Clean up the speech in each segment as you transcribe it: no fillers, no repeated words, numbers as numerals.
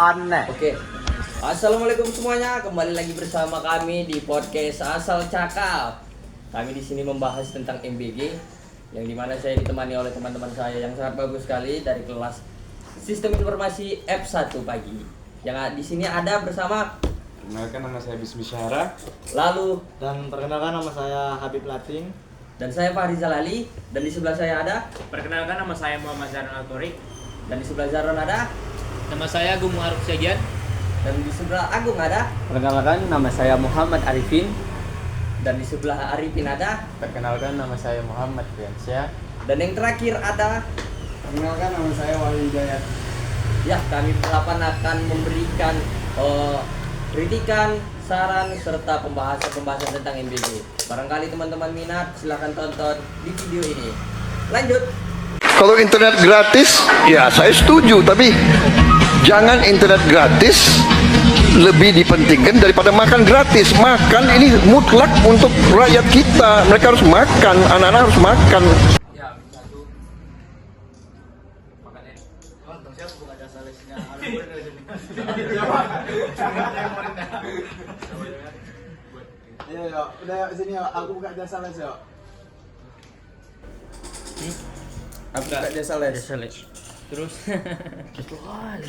aneh. Oke. Assalamualaikum semuanya, kembali lagi bersama kami di podcast Asal Cakap. Kami di sini membahas tentang MBG, yang dimana saya ditemani oleh teman-teman saya yang sangat bagus sekali dari kelas Sistem Informasi F1 pagi. Yang di sini ada bersama. Perkenalkan, nama saya Bismi Syahra. Lalu Dan perkenalkan, nama saya Habib Lating. dan saya Fahri Zalali, dan di sebelah saya ada. Perkenalkan, nama saya Muhammad Zaron Al-Torik. Dan di sebelah Zaron ada. Nama saya Agung Muharraf Syagian. Dan di sebelah Agung ada. Perkenalkan, nama saya Muhammad Arifin. Dan di sebelah Arifin ada. Perkenalkan, nama saya Muhammad Fiansyah. Dan yang terakhir ada. Perkenalkan, nama saya Wahyu Hidayat. Ya, kami berlapan akan memberikan kritikan, saran, serta pembahasan tentang MBG. Barangkali teman-teman minat, silahkan tonton di video ini. Lanjut. Kalau internet gratis, ya saya setuju. Tapi jangan internet gratis lebih dipentingkan daripada makan gratis. Makan ini mutlak untuk rakyat kita. Mereka harus makan, anak-anak harus makan. Iya, udah sini ya, aku buka jasa les ya. Aku buka jasa les. Terus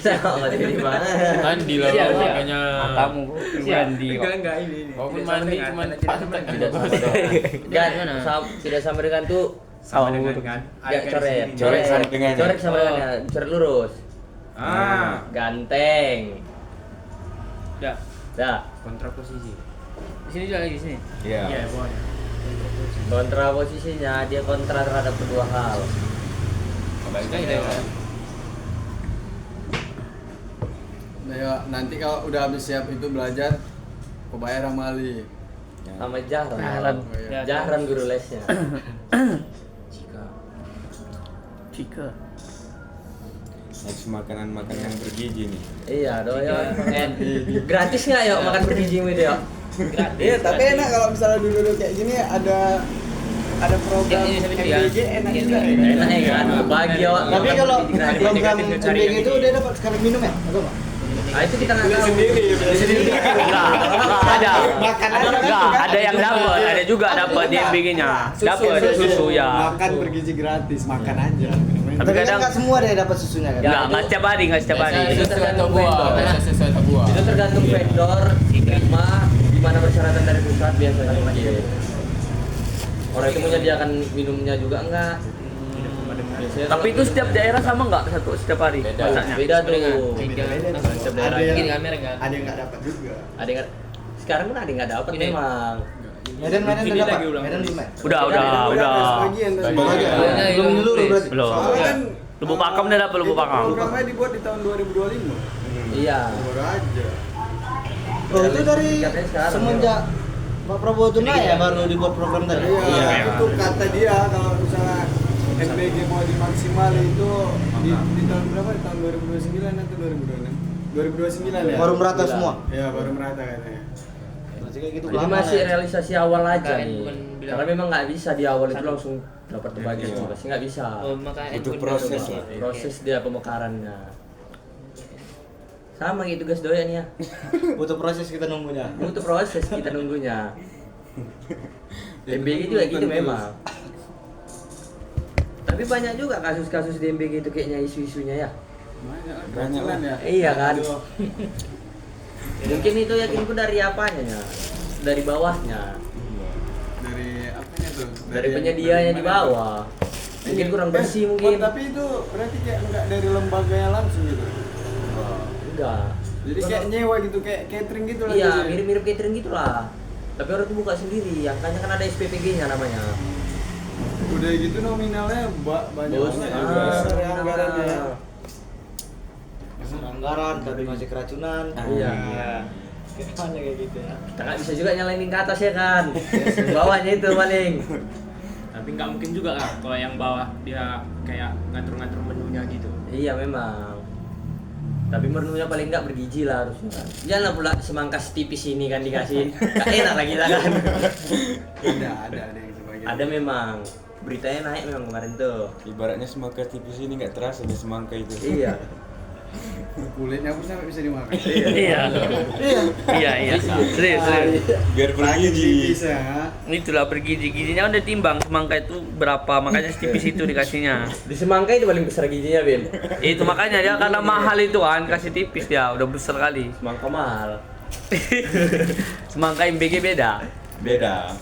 Saya di mana? mandi lah makanya. Kamu mandi. Enggak ini. Walaupun mandi cuma pantat Tidak sama dengan tidak sama dengan tuh. sama dengan kan. Ya, coret. Coret sama dengan. Coret sama dengan coret lurus. Ganteng. Udah, Dah. kontra posisi. Di sini juga lagi di sini. Iya. Iya, bawahnya. Kontra posisinya dia kontra terhadap kedua hal. Nah, ya, nanti kalau udah habis siap itu belajar, kau bayar sama Ali. Sama Jahran. Jahran. Jahran guru lesnya. Cika. Harus makanan-makanan yang bergizi nih. Iya, doyan. Gratis nggak yuk makan bergizi itu yuk? Iya, tapi enak kalau misalnya dulu kayak gini ada program MBG enak juga. Enak ya kan? Bagi yuk. Tapi kalau program cari MBG yang itu udah dapat sekali minum ya? Atau apa? Ah itu kita nggak tahu. Enggak ada. Enggak, ada yang dapat, ada juga dapat di MBG-nya. Dapat susu ya. Makan bergizi gratis, makan aja. Tapi kadang nggak semua ada yang dapat susunya kan? enggak setiap hari, enggak setiap hari. Itu tergantung vendor. Itu tergantung vendor. Terima gimana persyaratan dari pusat biasanya. Orang itu menyediakan minumnya juga enggak? Biasanya Tapi itu setiap daerah sama enggak setiap hari masaknya? beda tuh. Setiap daerah. Ada yang Bikin kamera kan. ada yang nggak dapat juga. Ada yang sekarang pun ada yang nggak dapat Ini. memang. Medan Ini udah dapat. lagi ulang. Medan belum ya? Udah. Sebagian. Belum menyeluruh berarti. Belum. Soalnya kan Lubuk Pakam udah dapat Lubuk Pakam. programnya dibuat di tahun 2025. Iya. Baru aja. Oh, itu dari Katanya sekarang, semenjak Pak Prabowo itu naik ya baru dibuat program tadi. Iya. Itu kata dia kalau misalnya MBG mau dimaksimal itu di tahun berapa? Di tahun 2029 atau 2026? 2029 ya. Baru merata semua? Iya, baru merata katanya. Berarti kayak gitu Jadi lama masih ya. realisasi awal aja Makanya nih. bukan bilang- Karena memang nggak bisa di awal itu Satu. langsung dapat terbagi Iya. pasti nggak bisa. Oh, makanya Butuh proses lah. Proses dia pemekarannya. Sama gitu guys doyan ya. Butuh proses kita nunggunya. Butuh proses kita nunggunya. MBG juga gitu memang. Tapi banyak juga kasus-kasus di MBG itu kayaknya isu-isunya ya. Banyak lah. ya. Iya kan? Mungkin itu yakinku dari apanya ya? Dari bawahnya. Dari apanya tuh? Dari penyedianya di bawah. Mungkin kurang bersih mungkin. Tapi itu berarti kayak enggak dari lembaganya langsung gitu. Enggak. Jadi kayak nyewa gitu, kayak catering gitu lah. Iya, jadinya. mirip-mirip catering gitulah. Tapi orang tuh buka sendiri, angkanya kan ada SPPG-nya namanya. Udah gitu nominalnya banyak Bosnya banget. juga. Besar ya anggarannya ya. Anggaran tapi masih keracunan. Iya. Gimana kayak gitu ya? Kita nggak bisa juga nyalain ke atas ya kan. Bawahnya itu paling. Tapi nggak mungkin juga lah kalau yang bawah dia kayak ngatur-ngatur menunya gitu. Iya memang. Tapi menunya paling nggak bergizi lah harusnya kan. Jangan pula semangkas tipis ini kan dikasih. Nggak enak lagi lah kan. Ada yang sebagian. Ada memang. Beritanya naik memang kemarin tuh. Ibaratnya semangka tipis ini nggak terasa nih semangka itu. Iya. Kulitnya pun sampai bisa dimakan. Iya. Serius. Biar bergizi. Bisa. Itulah bergizi. Gizinya udah timbang semangka itu berapa, makanya setipis itu dikasihnya. Di semangka itu paling besar gizinya, Bin. Itu makanya dia karena mahal itu kan, kasih tipis dia, udah besar kali. Semangka mahal. Semangka MBG beda. Beda.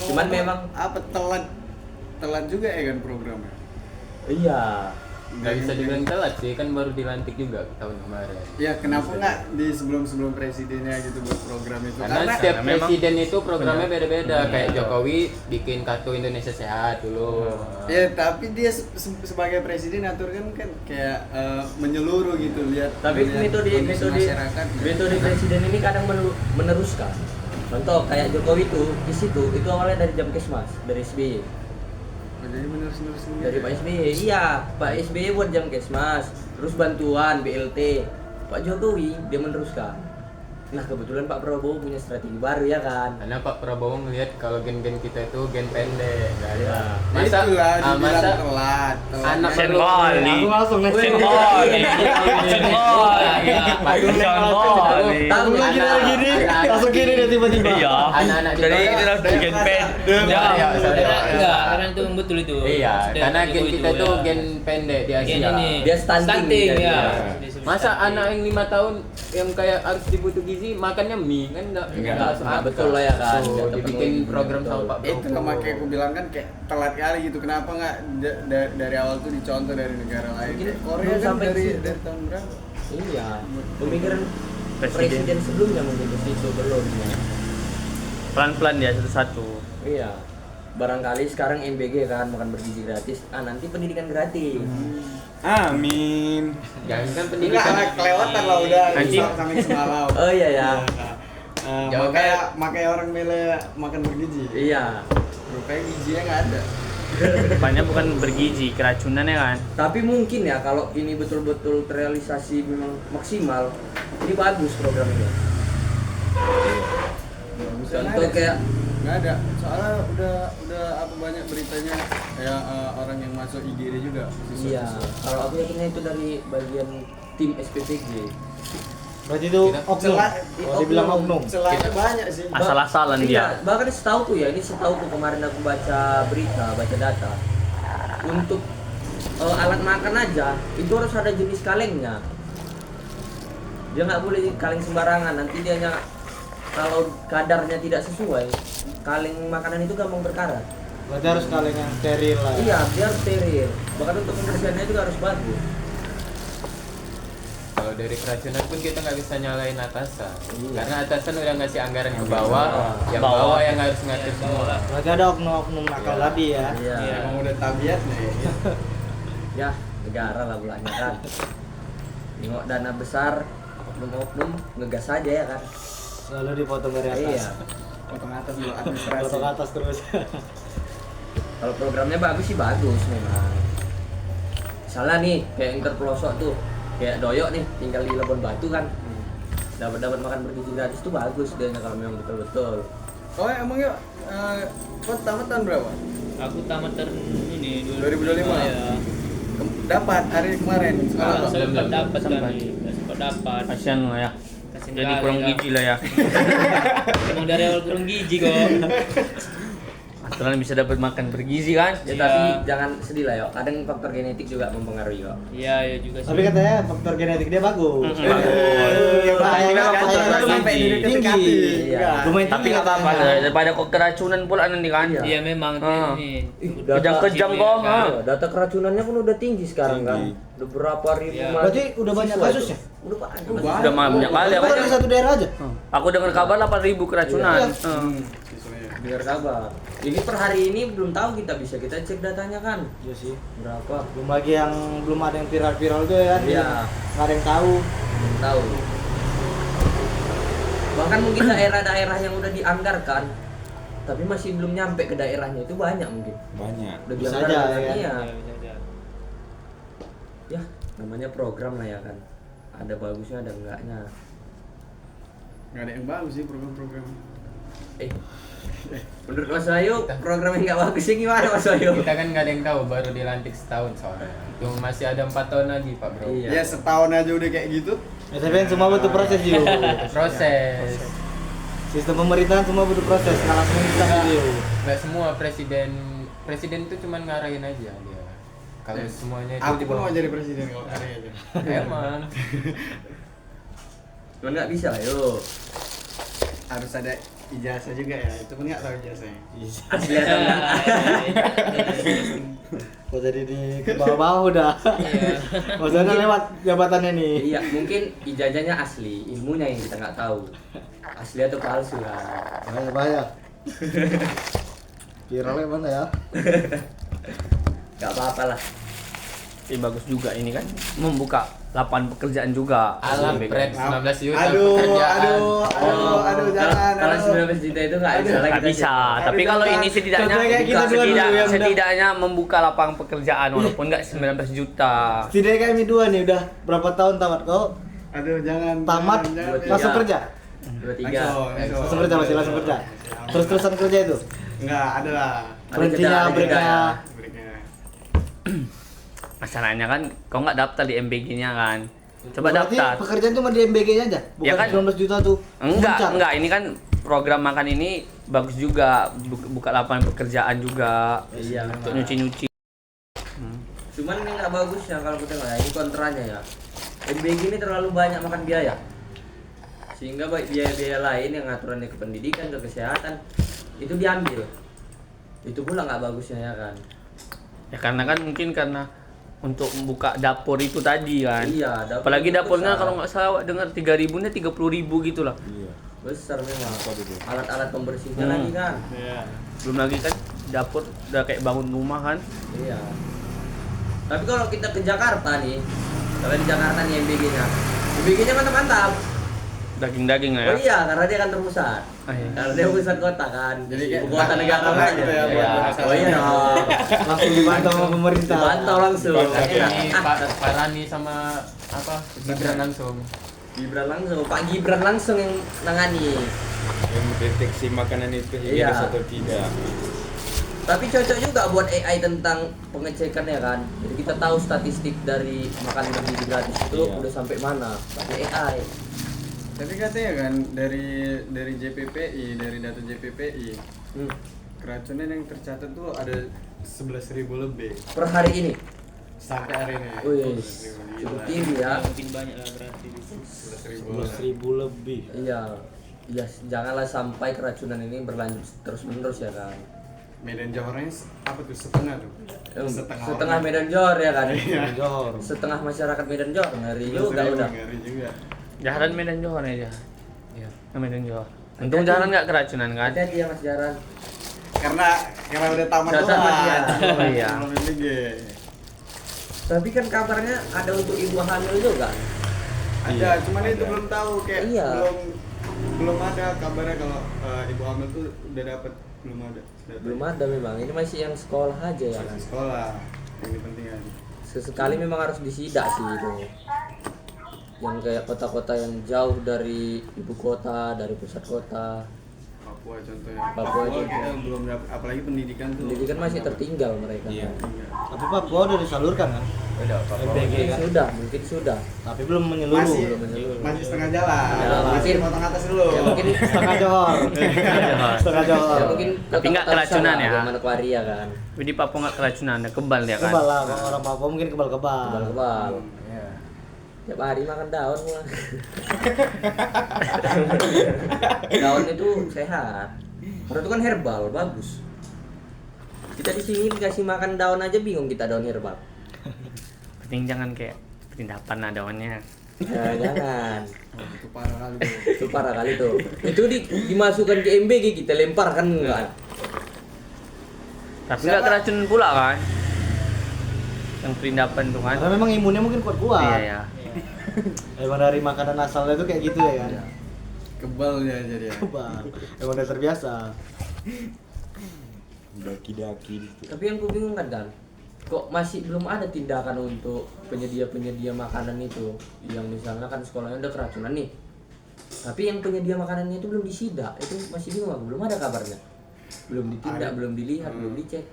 Cuman memang apa telat juga ya kan programnya. iya. Nggak bisa dibilang telat sih, kan baru dilantik juga tahun kemarin. Ya kenapa nggak di sebelum presidennya gitu buat program itu? Karena setiap memang- presiden itu programnya beda-beda. Kayak Jokowi bikin kartu Indonesia Sehat dulu. Ya tapi dia sebagai presiden atur kan kayak menyeluruh gitu lihat. Tapi lihat metode kondisi masyarakat. metode presiden ini kadang meneruskan. Contoh kayak Jokowi di situ itu awalnya dari Jamkesmas, dari SBY. Jadi menerus Dari Pak SBY, iya, Pak SBY buat Jamkesmas, terus bantuan BLT. Pak Jokowi dia meneruskan. Nah kebetulan Pak Prabowo punya strategi baru ya kan. Karena Pak Prabowo ngelihat kalau gen-gen kita itu gen pendek, nggak ada. Iya. Masa, itulah dibilang masa telat. anak Senggoli. Aku langsung Senggoli. Tahu lagi gini, langsung gini deh tiba-tiba. Iya. Anak-anak di Jadi bawah- ini harus gen pen. Ya, Enggak, karena itu yang betul itu. Iya, Dan karena gen Jokowi kita itu, itu ya. gen pendek di Asia. Gen ini. Dia stunting ya. ya. Disebut Masa stunting. anak yang 5 tahun yang kayak harus dibutuh gizi makannya mie kan enggak Nggak betul lah ya kan. So, Nggak dibikin terpenuhi. program sama Pak Itu Prabowo. makanya aku bilang kan kayak telat kali gitu. Kenapa nggak dari awal tuh dicontoh dari negara lain? Mungkin Kayak Korea belum kan sampai dari ke situ. tahun berapa? Iya. Pemikiran presiden sebelumnya mungkin ke situ belum. Ya. Pelan-pelan dia satu-satu. Iya. Barangkali sekarang MBG kan makan bergizi gratis. Nanti pendidikan gratis. Amin. Jangan kan Enggak, pendidikan kelewatan lah udah Anjing. sampai semalam. Oh iya ya. Jauh makanya orang milih makan bergizi. Iya. Rupanya gizinya nggak ada. Depannya bukan bergizi, keracunan ya kan. Tapi mungkin ya kalau ini betul-betul terrealisasi memang maksimal, ini bagus program ini. Contoh kayak Nggak ada. Soalnya udah apa banyak beritanya kayak orang yang masuk IGD juga. iya. Kalau aku yakinnya itu dari bagian tim SPPG. Berarti itu oknum. Celah, Oh, dibilang oknum. Celahnya banyak sih. Asal-asalan Iya, dia. bahkan setahu ini setahuku kemarin aku baca berita, baca data. Untuk alat makan aja itu harus ada jenis kalengnya. Dia nggak boleh kaleng sembarangan, nanti dia kalau kadarnya tidak sesuai, kaleng makanan itu gampang berkarat. Berarti harus kaleng yang steril lah. Iya, dia harus steril. Bahkan untuk pembersihannya juga harus bagus. kalau dari keracunan pun kita nggak bisa nyalain atasan. Iya. Karena atasan udah ngasih anggaran ke bawah, yang Bawah. bawah yang harus ngatur semua. Berarti ada oknum-oknum nakal tadi ya. Iya. Emang udah tabiatnya ya. Ya, negara lah bulanya kan. Nengok dana besar, oknum-oknum ngegas aja ya kan. Selalu dipotong dari atas. Iya. Potong atas dulu administrasi. Potong atas terus. Kalau programnya bagus sih bagus memang. Misalnya nih kayak yang terpelosok tuh, kayak Doyok nih tinggal di Labuan Batu kan. Dapat makan bergizi gratis tuh bagus dia kalau memang betul-betul. Oh emang yuk, kau tamat tahun berapa? Aku tamat tahun ini 2025? Ya. Dapat hari kemarin. Sempat Sekarang dapat kan nih. Sempat dapat. Kasihan lah ya. Kasihan Jadi kali, kurang ya. gizi lah ya. Emang dari awal kurang gizi kok. Aturan bisa dapat makan bergizi kan. Ya Iya. tapi jangan sedih lah yo. Kadang faktor genetik juga mempengaruhi yo. Iya, ya juga sih. Tapi katanya faktor genetik dia bagus. sampai di tinggi. Iya. Lumayan Tapi tinggi nggak apa-apa katanya. daripada kok keracunan pula nanti kan. Iya memang Ah. ini. Kejang-kejang kok. Kan. ah. Iya, data keracunannya pun udah tinggi sekarang Tinggi. kan. Udah berapa ribu Iya. Berarti udah banyak siswa kasusnya? itu. Udah banyak. Udah banyak kali Itu aku. kan di satu daerah aja. Aku dengar kabar 8.000 keracunan. Iya. Dengar kabar. Ini per hari ini belum tahu kita bisa cek datanya kan. Iya sih. Berapa? Belum lagi yang belum ada yang viral-viral tuh ya. Iya. Nggak ada yang tahu. Belum tahu. Bahkan mungkin daerah-daerah yang udah dianggarkan tapi masih belum nyampe ke daerahnya itu banyak mungkin. Banyak. Udah Bisa dianggarkan, aja, ya kan? Iya. Iya, bisa aja. Ya, namanya program lah ya kan. Ada bagusnya, ada enggaknya. Nggak ada yang bagus sih program-program. Eh, Menurut Mas Wahyu, program yang nggak bagusnya gimana Mas Wahyu? Kita kan nggak ada yang tahu, baru dilantik setahun soalnya. Itu masih ada 4 tahun lagi Pak Bro. Iya. Ya setahun aja udah kayak gitu. Ya, tapi kan semua butuh proses juga. Proses. Sistem pemerintahan semua butuh proses. Nggak langsung instan gitu. Nggak semua presiden itu cuma ngarahin aja dia. Kalau semuanya itu Aku di pun bawah. mau jadi presiden kalau hari aja. Emang. Cuman nggak bisa yuk. Harus ada ijazah juga ya. Itu pun nggak tahu ijazahnya. Asli atau enggak? Kok jadi di ke bawah-bawah udah. Iya. Maksudnya lewat jabatannya nih. Iya, mungkin ijazahnya asli, ilmunya yang kita nggak tahu. Asli atau palsu kan? Bahaya. Viralnya mana ya? Nggak apa-apa lah. Tapi bagus juga ini kan membuka lapangan pekerjaan juga. Alam pret 19 juta Aduh, pekerjaan. jangan. Kalau 19 juta itu nggak bisa lagi. Nggak bisa, tapi kalau ini setidaknya Contohnya kayak kita dua dulu yang setidaknya membuka lapangan pekerjaan walaupun nggak 19 juta. Setidaknya kayak ini dua nih udah berapa tahun tamat kau? Aduh, jangan. Tamat jangan. langsung kerja. 23. Langsung kerja masih langsung kerja. Terus-terusan kerja itu. Enggak, ada lah. Berhentinya jeda, breaknya. Breaknya. Masalahnya kan kau nggak daftar di MBG-nya kan. Coba Berarti daftar. pekerjaan cuma di MBG-nya aja. Bukan Ya kan? 19 juta tuh. Muncar. Enggak, ini kan program makan ini bagus juga, buka lapangan pekerjaan juga Iya. untuk nyuci-nyuci. Cuman ini nggak bagusnya kalau kita nggak, ini kontranya ya. MBG ini terlalu banyak makan biaya. Sehingga baik biaya-biaya lain yang aturannya ke pendidikan, ke kesehatan itu diambil. Itu pula nggak bagusnya ya kan. Ya karena kan mungkin karena untuk membuka dapur itu tadi kan. Iya, dapur Apalagi itu dapurnya besar. kalau nggak salah dengar 3.000-nya 30.000 gitu lah. Besar memang. Alat-alat pembersihnya Hmm. lagi kan. Iya. Belum lagi kan dapur udah kayak bangun rumah kan. Iya. Tapi kalau kita ke Jakarta nih, kalau di Jakarta nih MBG-nya, MBG-nya mantap-mantap. Daging-daging lah ya. Oh iya, karena dia kan terpusat. Ah, iya. Karena dia pusat kota kan. Jadi kayak ibu kota negara tengah kan gitu ya, Iya. buat Oh iya dong. Langsung dipantau sama pemerintah. Dipantau langsung. Enak. Ini Pak Rani sama apa? Gibran langsung. Gibran langsung, Pak Gibran langsung yang nangani. Yang mendeteksi makanan itu Iya. higienis atau tidak. Tapi cocok juga buat AI tentang pengecekan ya kan. Jadi kita tahu statistik dari makanan yang gizi gratis itu Iya. udah sampai mana pakai AI. Tapi katanya kan dari JPPI, dari data JPPI, Hmm. keracunan yang tercatat tuh ada 11.000 lebih Per hari ini. sampai hari ini. Wih, 11.000 cukup gila. tinggi ya. Mungkin banyak lah berarti. 11.000. 11.000 lebih. Iya. Iya, janganlah sampai keracunan ini berlanjut terus-menerus ya kan. Medan Johornya apa tuh setengah tuh? Setengah Medan Johor ya kan. Iya. Jor. Setengah masyarakat Medan Johor ngeri 11.000 juga udah. ngeri juga. Jalan Medan Johor aja. Iya. Medan Johor. Untung jalan nggak keracunan kan. Ada dia Mas Jaran. Karena udah tamat Udah tamat, iya. Oh, iya. Belum lagi. Tapi kan kabarnya ada untuk ibu hamil juga. Ada, cuman itu belum tahu kayak Iya. belum ada kabarnya kalau ibu hamil tuh udah dapat belum ada. Belum ada memang. Ini masih yang sekolah aja ya kan. Masih sekolah. Ini penting kan. Sesekali memang harus disidak sih itu. Yang kayak kota-kota yang jauh dari ibu kota, dari pusat kota. Papua contohnya. Papua juga. kita belum dapat apalagi pendidikan tuh. Pendidikan masih tertinggal mereka. Iya. Iya. Tapi Papua udah disalurkan kan? Udah Pak. Mungkin sudah, mungkin sudah. Tapi belum menyeluruh. Masih setengah jalan. Jalan. Masih potong atas dulu. Ya mungkin Setengah Johor. Setengah Johor. ya mungkin Tapi nggak kota-kota keracunan besar ya. lah, Manokwari ya kan. Tapi di Papua nggak keracunan, ada kebal ya kan. Kebal lah, kalau orang Papua mungkin kebal-kebal. Kebal-kebal. Iya. Tiap hari makan daun gua. Daun itu sehat. Karena itu kan herbal, bagus. Kita di sini dikasih makan daun aja bingung kita daun herbal. Penting jangan kayak perindapan lah daunnya. Ya, jangan. Itu parah kali tuh. Itu parah kali tuh. Itu dimasukkan ke MBG kita lempar kan enggak? Tapi nggak keracunan pula kan. Yang perindapan tuh kan. Karena memang imunnya mungkin kuat-kuat. Iya ya. Emang dari makanan asalnya itu kayak gitu ya kan? Kebal ya jadi ya. Kebal. Emang udah terbiasa. Daki-daki gitu. Tapi yang ku bingung kan, kok masih belum ada tindakan untuk penyedia-penyedia makanan itu yang misalnya kan sekolahnya udah keracunan nih, tapi yang penyedia makanannya itu belum disidak, itu masih bingung aku, belum ada kabarnya. belum ditindak, Ada. belum dilihat, belum dicek.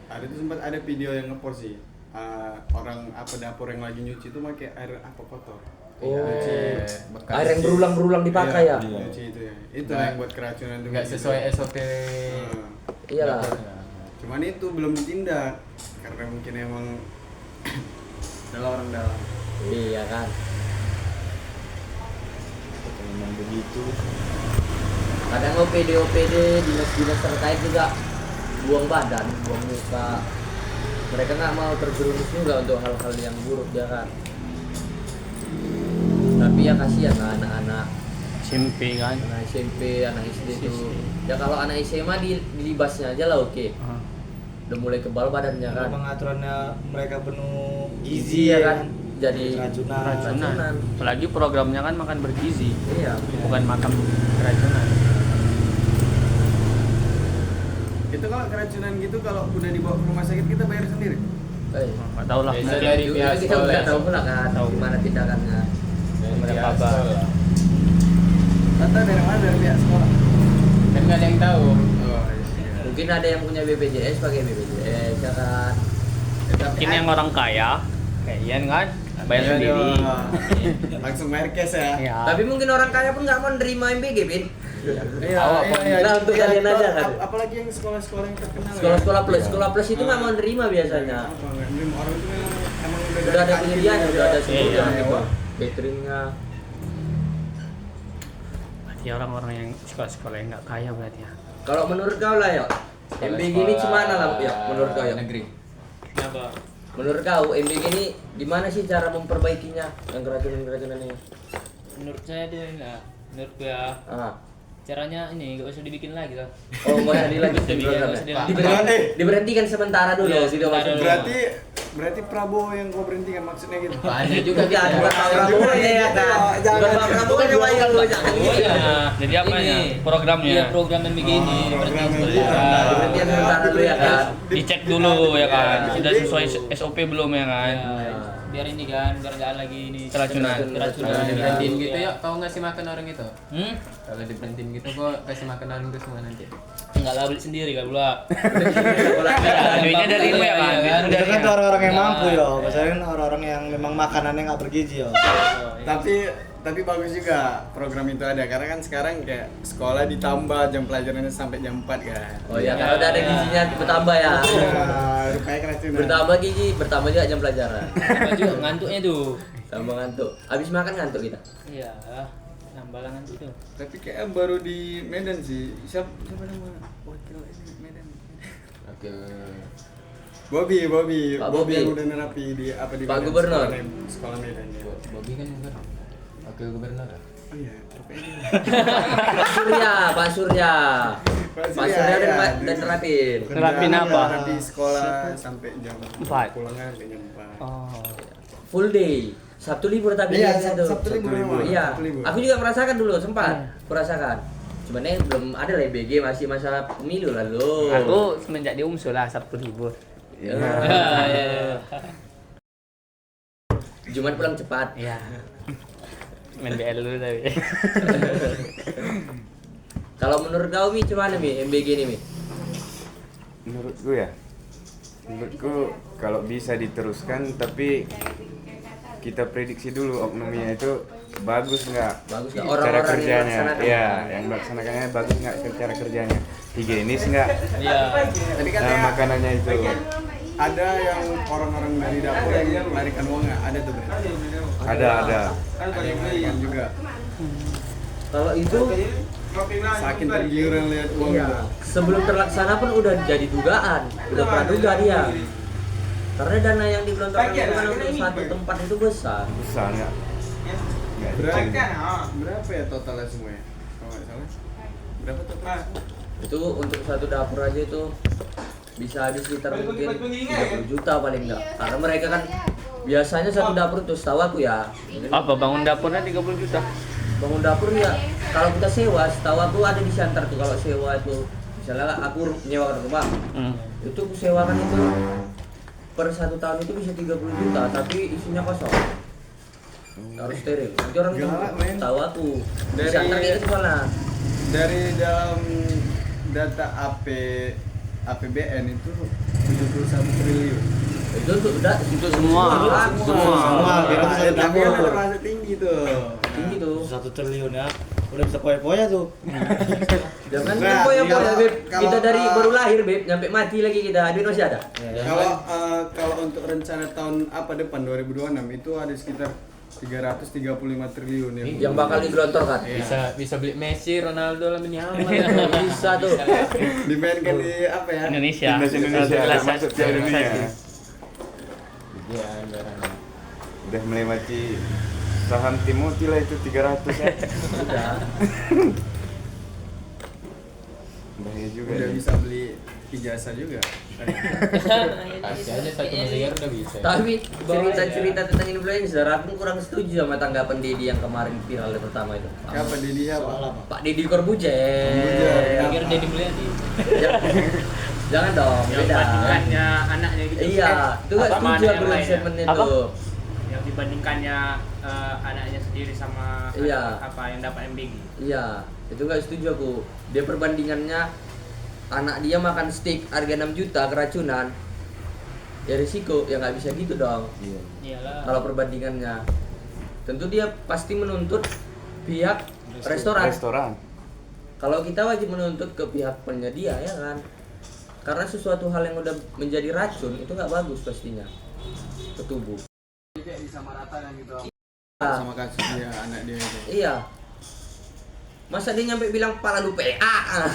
Ada tuh sempat ada video yang ngepost sih. Orang apa dapur yang lagi nyuci itu pakai air apa kotor. Oh, bekas. air yang berulang-berulang dipakai ya? Iya. Nyuci itu ya. Itu Nggak- yang buat keracunan tuh. Nggak sesuai SOP. Iyalah. Cuman itu belum ditindak karena mungkin emang adalah orang dalam. Iya kan. Memang begitu. Kadang OPD dinas-dinas terkait juga buang badan, buang muka. Mereka nggak mau terjerumus juga untuk hal-hal yang buruk ya kan. Tapi ya kasihan lah anak-anak SMP kan. anak SMP, anak SD itu. Ya kalau anak SMA di libasnya aja lah oke. Udah mulai kebal badannya kan. Pengaturannya mereka penuh Gizi ya kan. Jadi Keracunan. Apalagi programnya kan makan bergizi, Iya. bukan makan keracunan. Itu kalau keracunan gitu kalau udah dibawa ke rumah sakit kita bayar sendiri. Nggak tahu lah. Biasa mungkin. dari Itu pihak kita sekolah. udah tahu pula kan Tahu. gimana tindakannya. Dari Berapa pihak bar? sekolah. Atau dari mana, dari pihak sekolah? Kan nggak ada yang tahu. Oh iya. Mungkin ada yang punya BPJS pakai BPJS ya kan. Mungkin yang orang kaya, kayak Ian kan, bayar Iya, sendiri. dong. Langsung bayar cash ya. Ya. Tapi mungkin orang kaya pun nggak mau nerima MBG, Bin. Iya, Nah, untuk kalian aja kan. Apalagi yang sekolah-sekolah yang terkenal. Sekolah plus itu nggak mau nerima biasanya. Apa nggak nerima? Orang itu emang Udah ada penyediaannya, udah ada Iya, semuanya, iya. cateringnya. Berarti orang-orang yang sekolah-sekolah yang nggak kaya berarti ya. Kalau menurut kau lah ya, MBG ini gimana lah ya? Menurut kau ya? Negeri. Kenapa? Menurut kau MBG ini gimana sih cara memperbaikinya yang keracunan-keracunan ini? Menurut saya tuh enggak. Menurut ya Ah. caranya ini nggak usah dibikin lagi lah. Oh, nggak usah dilanjutin Nggak usah programnya. dilanjutin. Diberhentikan sementara dulu, Iya, tidak sementara masuk. dulu. Berarti Prabowo yang kau berhentikan maksudnya gitu. Banyak juga kan, bukan Pak Prabowo ya kan. Bukan Pak Prabowo kan yang bayar loh, jangan Oh gitu. iya. Jadi apanya? Ini. Programnya? Iya, program yang begini. program Berarti yang sementara. Diberhentikan sementara dulu ya kan. Dicek dulu ya kan, Iya. sudah sesuai SOP belum ya kan? Ya, biar ini kan, biar nggak ada lagi ini Keracunan. Kalau diberhentiin gitu ya, kau ngasih makan orang itu. Hmm? Kalau diberhentiin gitu, kau kasih makan orang itu semua nanti. Enggak lah, beli sendiri kan pula. Duitnya dari lu ya kan? Iya, kan? Itu kan tuh orang-orang yang Nah. mampu ya, maksudnya kan orang-orang yang memang makanannya nggak bergizi ya. Tapi bagus juga program itu ada karena kan sekarang kayak sekolah ditambah jam pelajarannya sampai jam 4 kan. Oh iya, kalau udah ada gizinya bertambah ya. Nah, rupanya keracunan. Bertambah gizi, bertambah juga jam pelajaran. Tambah juga ngantuknya tuh. Tambah ngantuk. Habis makan ngantuk kita. Iya, nambah lah ngantuk tuh. Tapi kayak baru di Medan sih. Siapa nama wakil ini Medan? Oke. Bobby Pak Bobby yang Bobby. udah nerapi di apa di Pak Medan, Gubernur. sekolah Medan ya. Bobby kan juga wakil gubernur. Oh iya, rupanya Pak Surya. Pak Surya iya. dan terapin. Nerapin apa? Nerapi sekolah sampai jam 4. Pulangnya sampai jam 4. Oh. Full day. Sabtu libur tapi Iya, biasanya tuh. Sabtu libur memang. Iya. Sabtu libur. Aku juga merasakan dulu sempat. Merasakan. Cuman belum ada lah BG, masih masa pemilu lalu. Aku semenjak di Umsul lah Sabtu libur. Ya. Iya. Jumat pulang cepat. Iya. Main BL dulu tapi. Kalau menurut kau Mi, gimana Mi MBG ini Mi? Menurutku ya, menurutku kalau bisa diteruskan tapi kita prediksi dulu oknumnya itu bagus nggak Bagus nggak? cara Orang-orang yang kerjanya, melaksanakan. ya yang melaksanakannya bagus nggak cara kerjanya, higienis nggak, Iya. Tadi katanya makanannya itu. ada yang orang-orang dari dapur yang melarikan uang nggak? Ada tuh berarti? Ada. Ada yang melarikan juga. Kalau itu Saking tergiur yang lihat uang iya, itu. sebelum terlaksana pun udah jadi dugaan, udah praduga dia. Karena dana yang digelontorkan itu kan untuk satu tempat itu besar. Besar nggak Berapa ya totalnya semuanya? Kalau nggak salah. Berapa total? Itu untuk satu dapur aja itu bisa habis sekitar mungkin 30 juta paling enggak. Karena mereka kan biasanya satu dapur tuh setahu aku ya. Apa bangun dapurnya 30 juta? Bangun dapur ya kalau kita sewa, setahu aku ada di Siantar tuh kalau sewa itu. Misalnya aku nyewakan rumah, itu aku sewakan itu per satu tahun itu bisa 30 juta, tapi isinya kosong. Harus steril. Nanti orang itu Galak, men. tahu aku. Di Dari- Siantar kayak gitu malah. Dari data APBN itu 71 triliun. Itu Untuk semua. Tapi kan ada rasa tinggi tuh. tinggi tuh. 1 triliun ya. Udah bisa poya-poya tuh. Jangan Nah, poya-poya Beb. kalau- Kita dari baru lahir Beb, nyampe mati lagi kita. Duit masih ada. Kalau untuk rencana tahun depan 2026 itu ada sekitar 335 triliun ya. Yang bakal digelontorkan. Bisa beli Messi, Ronaldo lah ini aman. Bisa tuh. Dimainkan di apa ya? Indonesia. Timnas Indonesia masuk Piala Dunia. Iya, anggarannya. Udah melewati saham Timothy lah itu 300 ya. Udah. Bahaya juga. Udah nih. bisa beli ijazah juga. Kasih aja 1 miliar udah bisa. Tapi cerita tentang influencer, aku kurang setuju sama tanggapan Dedi yang kemarin viral yang pertama itu. Siapa Didi apa? Pak Dedi Corbuzier. Corbuzier. Pikir Deddy Mulyadi. Jangan dong, Yang beda. bandingkannya anaknya gitu. Iya, itu gak Apa setuju yang aku lain dengan ya? statementnya Apa? tuh. Yang dibandingkannya anaknya sendiri sama Iya. apa yang dapat MBG. Iya, itu gak setuju aku. Dia perbandingannya anak dia makan steak harga 6 juta keracunan. Ya risiko, ya nggak bisa gitu dong. Iyalah. Kalau perbandingannya, tentu dia pasti menuntut pihak restoran. Restoran. Kalau kita wajib menuntut ke pihak penyedia ya kan, karena sesuatu hal yang udah menjadi racun itu nggak bagus pastinya ke tubuh. Kayak disamaratakan gitu Ah, sama kasus dia anak dia itu. iya. Masa dia nyampe bilang pala lu PA?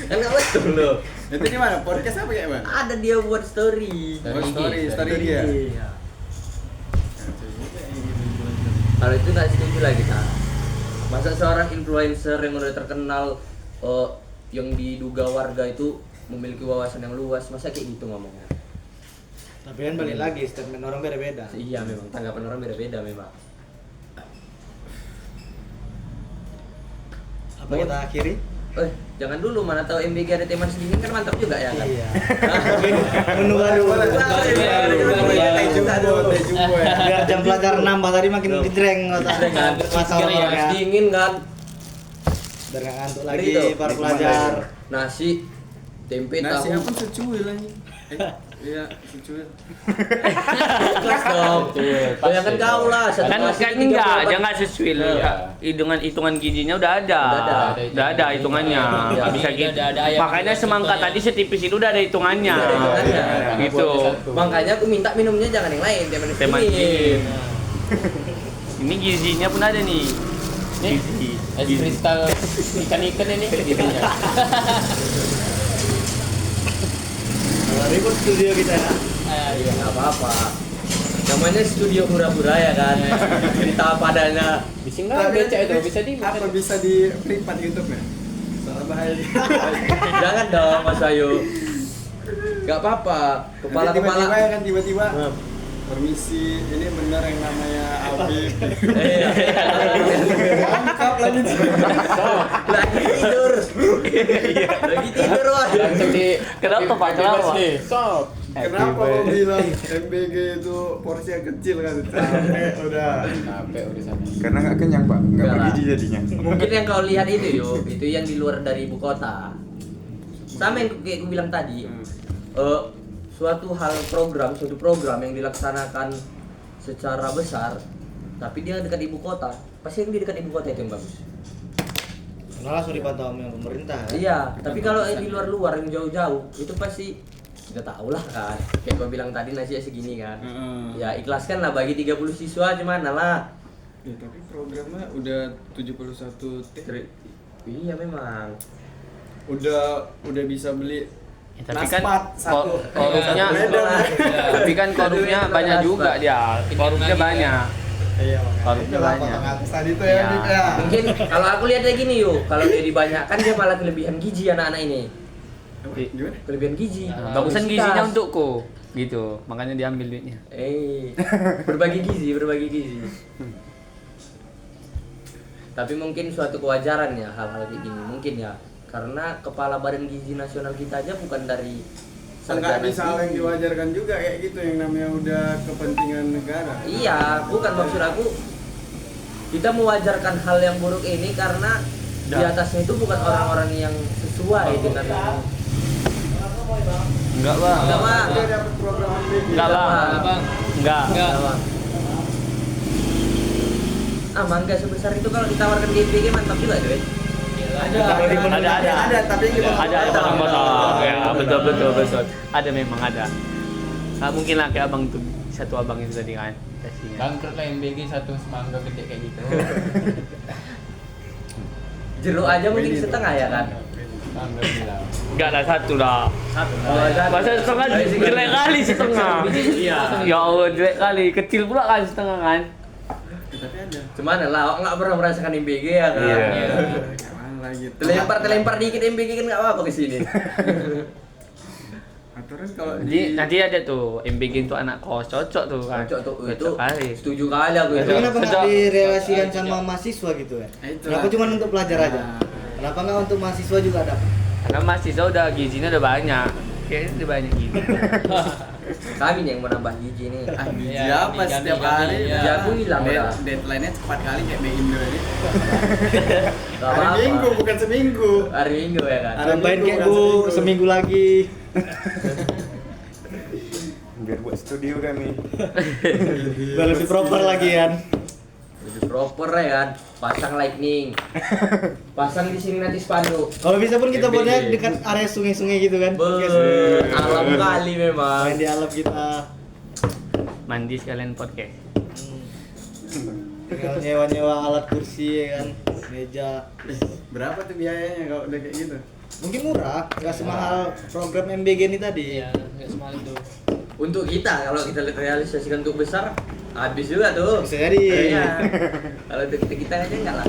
Kan nggak betul loh. Itu di mana? Podcast apa ya, Bang? Ada dia buat story. Oh, story dia. Iya. Kalau itu nggak setuju lah kita. Masa seorang influencer yang udah terkenal, yang diduga warga itu memiliki wawasan yang luas, masa kayak gitu ngomongnya? Tapi kan balik lagi statement orang beda-beda. Iya memang, tanggapan orang beda-beda memang. Apa kita akhiri? Jangan dulu, mana tahu MBG ada teman sedingin kan mantap juga ya kan? Iya. Menunggu dulu. Teh jumbo ya. Biar jam pelajaran nambah tadi makin gedreng Kan, masalah panas ya. dingin kan? Biar nggak ngantuk Gitu. lagi para pelajar. Nasi, tempe, Nasi tahu. apa secuil aja. Iya, secuil. Ikhlas dong. Bayangkan kau lah, satu Kan nasi kan itu 30 enggak, apa? jangan sesuai. Iya. Hitungan gizinya udah ada. Udah ada hitungannya. Iya. Nggak bisa Ada- gitu. ada ayam Makanya juga semangka contohnya. tadi setipis itu udah ada hitungannya. Udah ada hitungannya. Gitu. Makanya aku minta minumnya jangan yang lain, teh manis Teh manis dingin. dingin. Ini gizinya pun ada nih. Nih, Gizi. es kristal ikan-ikan ini gizinya. Ribut studio kita ya. Iya nggak apa-apa. Namanya studio hura-hura ya kan. Cerita padanya. Bisa nggak becak itu bisa di. Apa bisa di privat YouTube-nya? Soal bahaya. Jangan dong Mas Ayu. Nggak apa-apa. Tiba-tiba Kepala-kepala. ya kan tiba-tiba. Permisi, ini benar yang namanya Habib. Lengkap lagi. Lagi tidur. Lagi tidur wah. Langsung di. Kenapa, Pak? Kenapa? Stop. Kenapa kau bilang MBG itu porsi yang kecil kan? Capek udah. Capek urusannya. Karena nggak kenyang pak, nggak Enggak lah. bergizi jadinya. Mungkin yang kau lihat itu itu yang di luar dari ibu kota. Sama yang kayak gue bilang tadi. Suatu program yang dilaksanakan secara besar, tapi dia dekat ibu kota. Pasti yang di dekat ibu kota itu yang bagus. Karena langsung dipantau sama pemerintah. Ya? Iya, tapi kalau yang di luar-luar yang jauh-jauh itu pasti kita tahu lah kan. Kayak gue bilang tadi nasi segini kan. Ya ikhlaskan lah bagi 30 siswa gimana lah. Ya, tapi programnya udah 71 T. Iya memang. Udah bisa beli Ya, tapi kan naspat satu. korupnya, Medan. tapi kan korupnya banyak juga dia. Korupnya banyak. Iya, Korupnya Itulah banyak. potong atas tadi tuh Iya. ya, Dik, ya. Mungkin kalau aku lihatnya gini yuk, kalau dia dibanyakan dia malah kelebihan gizi anak-anak ini. Gimana? Kelebihan gizi. Bagusan Obesitas. gizinya untukku, gitu. Makanya diambil duitnya. Berbagi gizi. Tapi mungkin suatu kewajaran ya hal-hal kayak gini mungkin ya. Karena kepala Badan Gizi Nasional kita aja bukan dari Enggak sarjana bisa hal yang gizi. diwajarkan juga kayak gitu yang namanya udah kepentingan negara. Iya, bukan maksud aku kita mewajarkan hal yang buruk ini karena di atasnya itu bukan orang-orang yang sesuai dengan Enggak, Bang. enggak Bang. Dia dapat program MBG. Enggak, Bang. Enggak. Enggak, Bang. Mangga sebesar itu kalau ditawarkan di MBG mantap juga cuy. Ada. Tapi Ada potong-potong. Ya, betul. Ada memang ada. Nggak mungkin lah kayak abang tuh, satu abang itu tadi kan kasihnya. Bangkrut lah MBG satu semangga gede kayak gitu. Jeruk aja mungkin setengah ya kan. Semangga bilang. Enggak lah, satu lah. Masa setengah jelek kali setengah. Iya. Ya Allah, jelek kali. Kecil pula kan setengah kan. Cuman lah nggak pernah merasakan MBG ya kan. Iya. lagi. Terlempar dikit MBG kan nggak apa-apa ke sini. Aturan kalau Nanti ada tuh MBG itu anak kos, cocok tuh kan. Cocok tuh itu. Cocok kali. Setuju kali aku Tapi itu. kenapa nggak Sejak- direlasikan sama mahasiswa gitu ya? Itulah. Kenapa cuma untuk pelajar aja? Kenapa nggak untuk mahasiswa juga ada? Karena mahasiswa udah gizinya udah banyak. Kayaknya udah banyak gizi. Kami nih yang menambah gigi nih. biji Iya, apa biji, setiap biji, hari? iya. Ya aku hilang udah. Deadline-nya cepat kali kayak Be Indo ini. Gak Hari apa-apa. Minggu bukan seminggu. Hari Minggu ya kan. Hari Tambahin Minggu kayak bukan Bu seminggu lagi. Biar buat studio kami. Biar lebih proper lagi kan. Lebih proper ya kan. Pasang lightning. Pasang di sini nanti spanduk. Kalau bisa pun kita MBG. buatnya dekat area sungai-sungai gitu kan. Alam kali memang. Main di alam kita. Mandi sekalian podcast. Tinggal nyewa-nyewa alat kursi ya kan, meja. Berapa tuh biayanya kalau udah kayak gitu? Mungkin murah, nggak semahal program MBG ini tadi. Iya, nggak semua itu. Untuk kita kalau kita realisasikan untuk besar habis juga tuh. Bisa jadi. Iya. Kalau untuk kita aja enggak lah.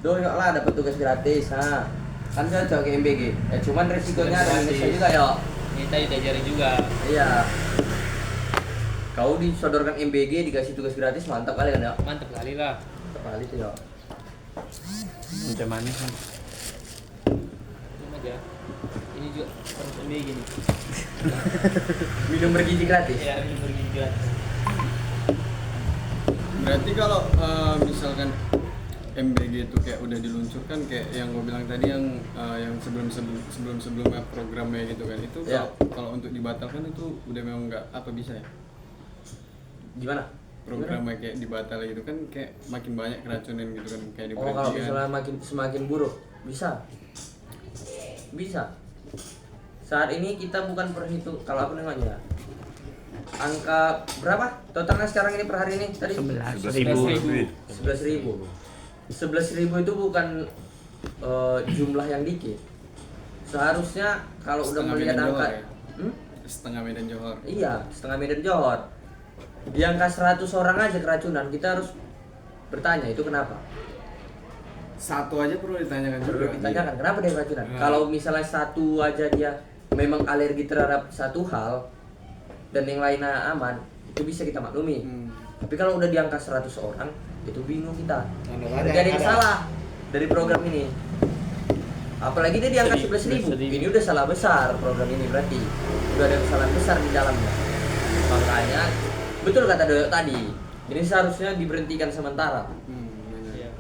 Duh, enggak lah dapat tugas gratis, ha. Kan cocok ke MBG. Cuman resikonya ada minusnya juga, ya. Kita diajari juga. Iya. Kau disodorkan MBG dikasih tugas gratis mantap kali kan ya? Mantap kali lah. Mantap kali tuh ya. Macam manis kan. Minum aja. Ini juga ini gini. Minum bergizi gratis. Ya, minum bergizi. Berarti kalau misalkan MBG itu kayak udah diluncurkan kayak yang gue bilang tadi yang sebelumnya programnya gitu kan itu Ya. kalau untuk dibatalkan itu udah memang nggak apa bisa ya Gimana? programnya kayak dibatal gitu kan kayak makin banyak keracunan gitu kan kayak Oh, kalau diberhentikan. misalnya semakin buruk, bisa. Saat ini kita bukan perhitung, kalau aku nengoknya. Angka berapa? Totalnya sekarang ini per hari ini tadi? 11.000. 11.000. 11.000 itu bukan jumlah yang dikit. Seharusnya kalau udah Setengah melihat Medan angka, Johor ya? Setengah Medan Johor. iya, setengah Medan Johor. Di angka 100 orang aja keracunan, kita harus bertanya itu kenapa? Satu aja perlu ditanyakan juga. Perlu ditanyakan kenapa dia keracunan. Nah. Kalau misalnya satu aja dia memang alergi terhadap satu hal dan yang lainnya aman, itu bisa kita maklumi. Tapi kalau udah di angka 100 orang, itu bingung kita. Berarti ada yang salah dari program ini. Apalagi dia di angka 11.000. Ini udah salah besar program ini berarti. Udah ada kesalahan besar di dalamnya. Makanya betul kata Doyo tadi. Ini seharusnya diberhentikan sementara.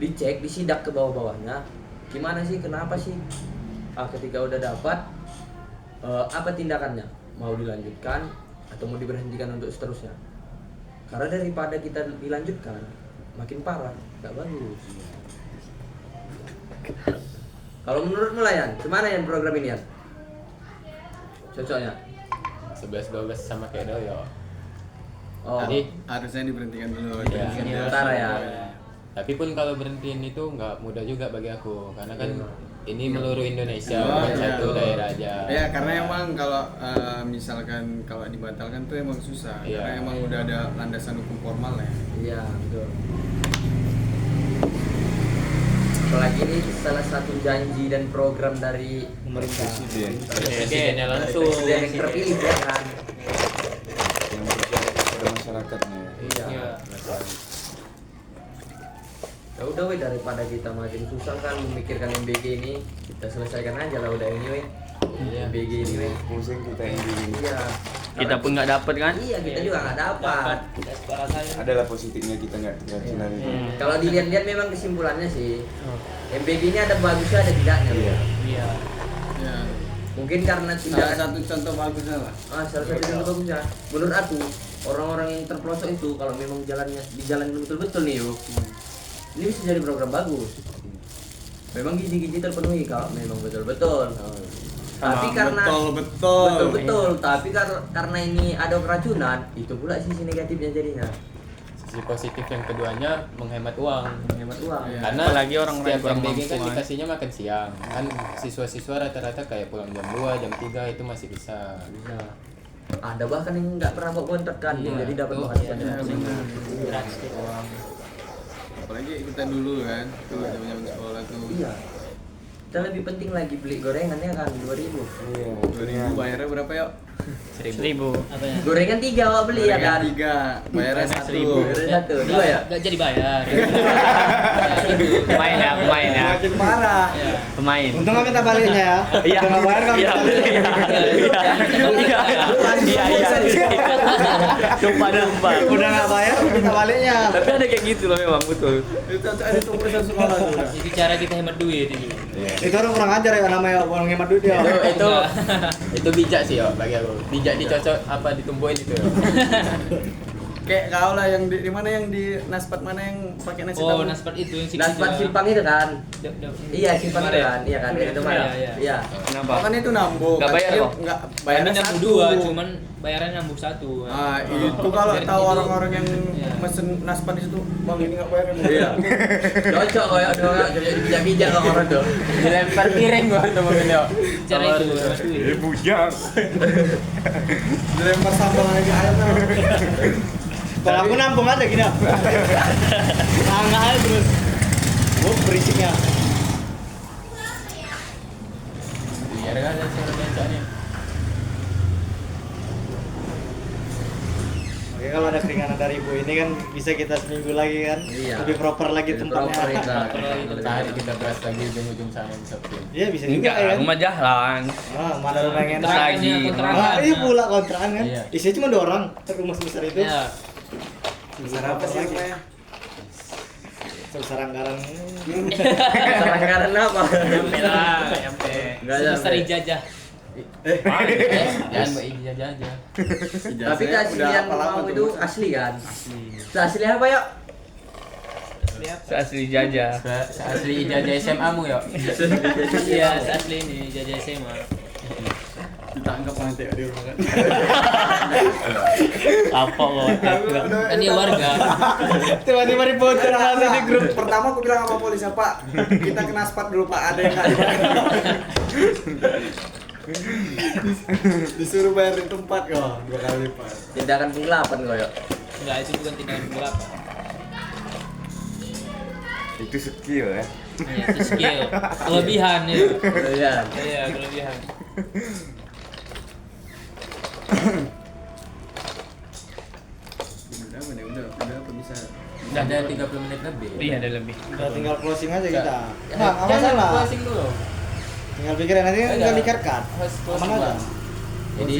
Dicek, disidak ke bawah-bawahnya. Gimana sih, kenapa sih? Ketika udah dapat apa tindakannya? Mau dilanjutkan atau mau diberhentikan untuk seterusnya? Karena daripada kita dilanjutkan makin parah, nggak bagus. Kalau menurutmu lah Yan, gimana Yan program ini Yan? Cocoknya? 11-12 sama kayak Doyo. Oh, Tadi Harusnya diberhentikan dulu. Iya. sementara ya. tapi pun kalau berhentiin itu nggak mudah juga bagi aku karena kan Iya. ini meluruh Indonesia Oh, bukan iya. satu daerah aja. Ya karena emang kalau misalkan kalau dibatalkan tuh emang susah. Iya. Karena emang udah ada landasan hukum formal ya. Iya, betul. Apalagi ini salah satu janji dan program dari Pemerintah. Presiden Presidennya langsung. presiden yang terpilih ya kan. yang berpihak kepada masyarakatnya. Iya. Ya udah weh, daripada kita makin susah kan memikirkan MBG ini, kita selesaikan aja lah udah ini weh. Iya. MBG ini weh. Pusing kita yang begini. Iya. Kita pun nggak dapat kan? Iya, kita juga nggak dapat. Adalah positifnya kita nggak keracunan itu. Kalau dilihat-lihat memang kesimpulannya sih, MBG ini ada bagusnya ada tidaknya. Iya. Iya. Ya. Mungkin karena Salah tindakan satu contoh bagusnya lah. salah satu contoh bagusnya. Menurut aku, orang-orang yang terpelosok itu kalau memang jalannya di jalan betul-betul nih yuk, ini bisa jadi program bagus. Memang gizi-gizi terpenuhi kalau memang betul-betul. Tapi karena betul, tapi karena ini ada keracunan, itu pula sisi negatifnya jadinya. Sisi positif yang keduanya menghemat uang. Menghemat uang. Iya. Karena Apalagi orang-orang setiap kurang MBG kan mampu, kan. dikasihnya makan siang. Kan siswa-siswa rata-rata kayak pulang jam 2, jam 3 itu masih bisa. Bisa. Ada bahkan yang nggak pernah bawa bontot kan, Iya. jadi dapat Oh, makan iya, siang. Gratis tuh. Apalagi kita dulu kan, dulu zaman sekolah tuh. Iya. Dan lebih penting lagi beli gorengannya kan 2.000. Iya. 2000 bayarnya berapa yuk? 1.000. Gorengan 3 awak beli ya kan? 3, bayarnya 1. Gorengan 1, 2 ya? Nggak jadi bayar. Pemain ya, pemain ya. Makin parah. Pemain. Untung nggak minta baliknya ya. Iya. Udah nggak bayar kan Iya. minta balik. Sumpah. Udah nggak bayar minta baliknya. Tapi ada kayak gitu loh memang betul. Itu ada tuh perusahaan sekolah tuh. Itu cara kita hemat duit itu. Itu orang kurang ajar ya namanya orang hemat duit ya. Itu bijak sih yo bagi aku. Bijak dicocok apa ditumbuhin itu yo. Kayak kau lah yang di mana yang di Naspat mana yang pakai nasi Oh, tahu? naspat itu yang Naspat simpang itu kan? Iya, simpang itu kan? Iya kan? Itu mah. Iya. Iya. Kenapa? Oh, kan itu nambung. Nggak bayar kok? Enggak Kami bayarnya nambung 1. 2, cuman bayarannya nambung 1. Ah, itu kalau Dari tahu itu, orang-orang yang iya. mesen Naspat di situ, Bang ini enggak bayar. Iya. Cocok kayak doang bijak-bijak kok orang tuh. Dilempar piring gua tuh mungkin yo. Cara itu hemat duit. Bujang. Dilempar sambal lagi ayam. Kalau aku nampung ada gini. Nggak aja terus. Berisiknya. Biar kan ada suara bencanya. Oke, kalau ada keringanan dari ibu ini kan bisa kita seminggu lagi kan. Iya. Lebih proper lagi Lebih proper tempatnya. kita. Tadi kita bahas lagi ujung-ujung sana Sabtu. Iya bisa juga Enggak, ya kan. rumah Jahlan. Mana rumah yang enak. Lagi. Ah, iya pula kontrakan kan. Iya. Isinya cuma 2 orang. Rumah sebesar itu. Ya. Besar apa sih rumahnya? Sebesar anggaran. Anggaran apa? Nyampe lah, nyampe. Nggak Sebesar nyampe. ijazah. Jangan mbak ijazah aja. Tapi kasih yang mau itu asli kan? Asli apa yuk? Asli Jajah. Asli ijazah SMA mu yo. Iya, asli ini ijazah SMA. Ditangkap nanti di rumah kan. Apa kok? Kan dia warga. Tiba-tiba dibocor langsung di grup. Pertama aku bilang sama polisi, Pak, kita ke Naspat dulu Pak, ada yang nggak dibayar. Disuruh bayar di tempat kok 2 kali lipat. Tindakan penggelapan kok yuk. Enggak, itu bukan tindakan penggelapan. Itu skill ya. Iya, itu skill. Kelebihan ya. Iya. Iya, kelebihan. Udah apa bisa. Udah ada 30 menit lebih. Iya, ada lebih. Udah tinggal closing aja kita. Ya, Nah, nggak Jangan masalah. closing dulu. Tinggal pikirin nanti kan tinggal dikat-kat. Harus Aman closing aja. Bang. Jadi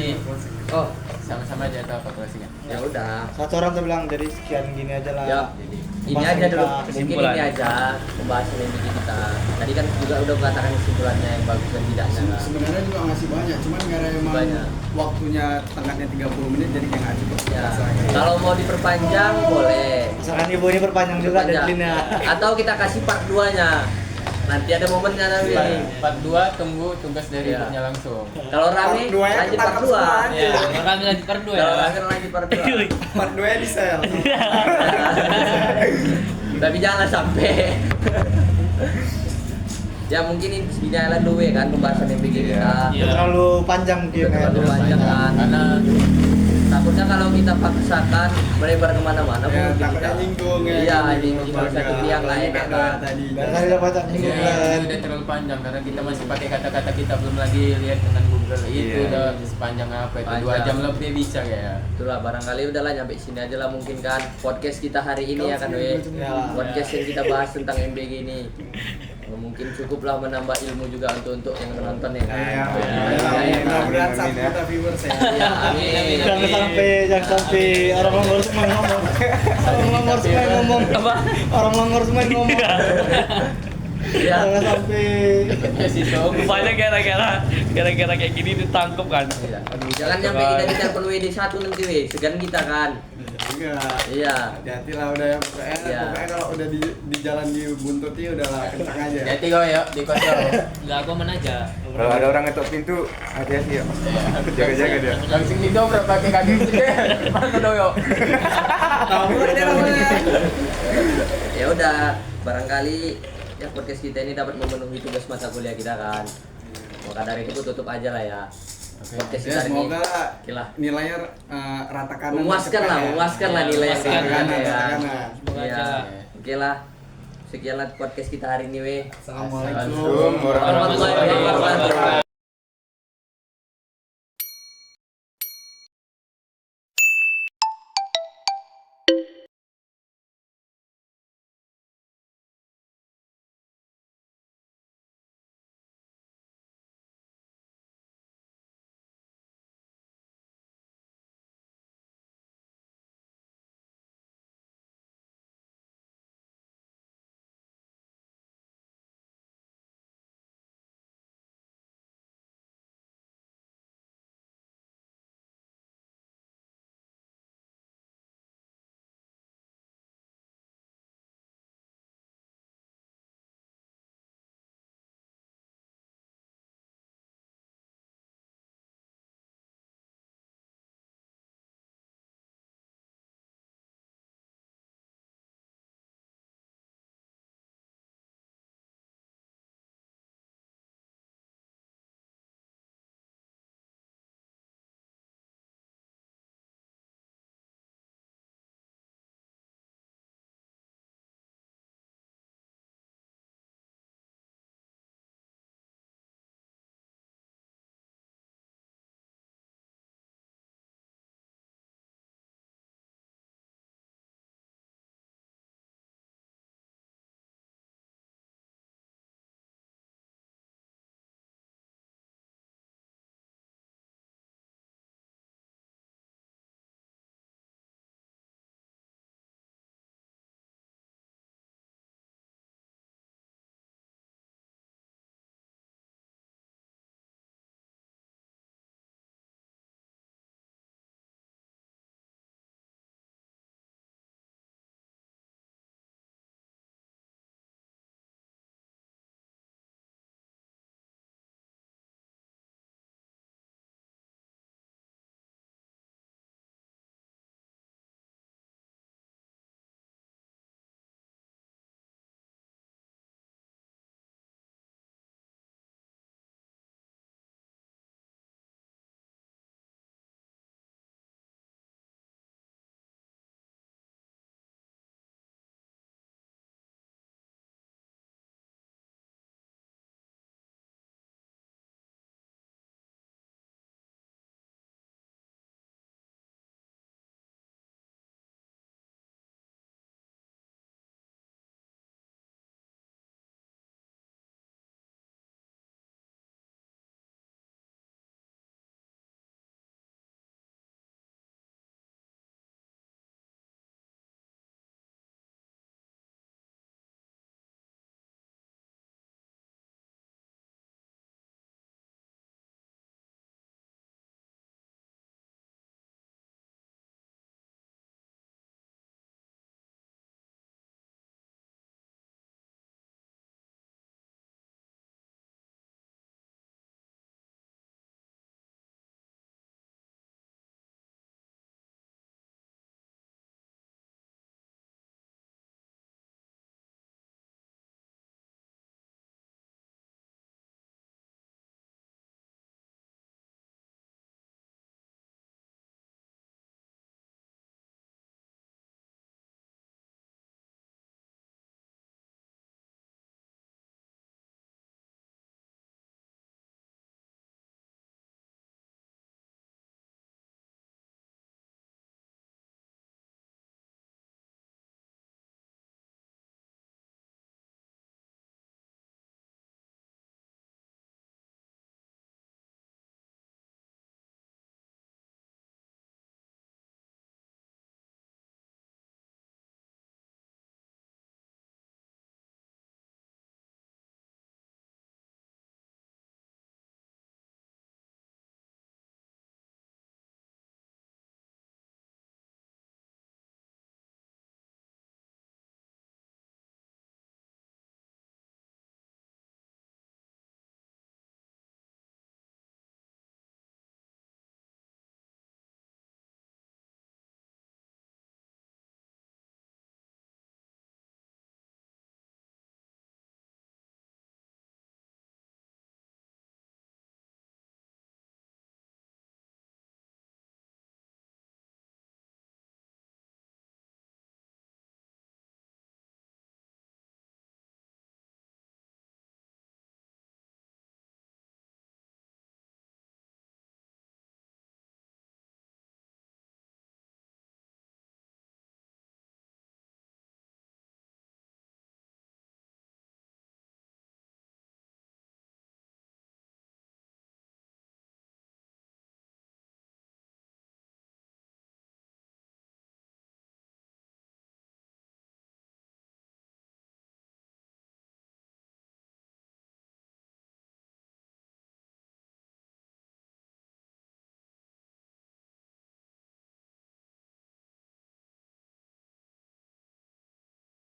Oh, sama-sama aja atau apa closingnya? ya udah. Satu orang tuh bilang jadi sekian gini aja lah. Ya. Jadi Ini Pembahasan aja dulu, kita, mungkin kesimpulan. ini aja pembahasan yang bikin kita. Tadi kan juga udah mengatakan kesimpulannya yang bagus dan tidaknya. Kan? Sebenarnya juga masih banyak, cuman karena emang Banyak. waktunya tengahnya 30 menit jadi kayak nggak cukup. Ya. rasanya. Kalau mau diperpanjang boleh. Misalkan ibu ini perpanjang juga Perpanjang. deadline-nya. Atau kita kasih part 2-nya. Nanti ada momennya nanti. part 2 tunggu tugas dari Iya. ibunya langsung. Kalau rame Part 2-nya lanjut part ketangkap 2. semua. Ya, kami lanjut part 2 ya. Kalau rame lanjut part 2. Part 2 di sel. Tapi jangan sampai. Ya mungkin ini segini aja dulu ya kan pembahasan yang bikin kita. Iya. Terlalu panjang mungkin Udah ya. terlalu panjang kan. Karena Takutnya kalau kita paksakan melebar kemana-mana Ya, mungkin takutnya kita. nyinggung ya. Iya, nyinggung salah satu pihak lah ya Kayak kan. tadi. Dan tadi dapat tak ya, minggu ini udah terlalu panjang karena kita masih pakai kata-kata kita belum lagi lihat dengan Google. Itu Iya. udah sepanjang apa itu? 2 Panjang. jam lebih bisa kayak. Itulah barangkali udahlah nyampe sini aja lah mungkin kan podcast kita hari ini ya kan we. Ya. Podcast yang kita bahas tentang MBG ini. Mungkin cukuplah menambah ilmu juga untuk yang menonton ya kan. Iya. Mudah-mudahan Amin, ya. 1 juta viewers ya. Ya, amin. Jangan sampai orang Langor semua yang ngomong. Orang Langor semua yang ngomong. Apa? Orang Langor semua yang ngomong. Ya. Jangan sampai Rupanya gara-gara kayak gini ditangkap kan. Iya. Jangan sampai kita ditelepon WD1 nanti weh, segan kita kan. Enggak. Iya. Hati-hati lah udah ya pokoknya, Iya. pokoknya kalau udah di jalan dibuntuti udahlah kencang aja. Jadi kau yuk di kosong. Enggak, gua mana aja. Kalau ada orang ngetok pintu, hati-hati ya. Jaga-jaga dia. Langsung didobrak pakai kaki kita. Mana doyo? Tahu dia namanya. Ya udah, barangkali ya podcast kita ini dapat memenuhi tugas mata kuliah kita kan. Maka dari itu tutup aja lah ya. Podcast Ya kita ini. semoga Oke lah. nilainya rata kanan. Memuaskan lah nilai yang Memuaskan, kita kanan, ya. rata kanan. Semoga Iya. aja. Oke lah. Sekianlah podcast kita hari ini weh. Assalamualaikum. Assalamualaikum warahmatullahi Warahmatullahi wabarakatuh.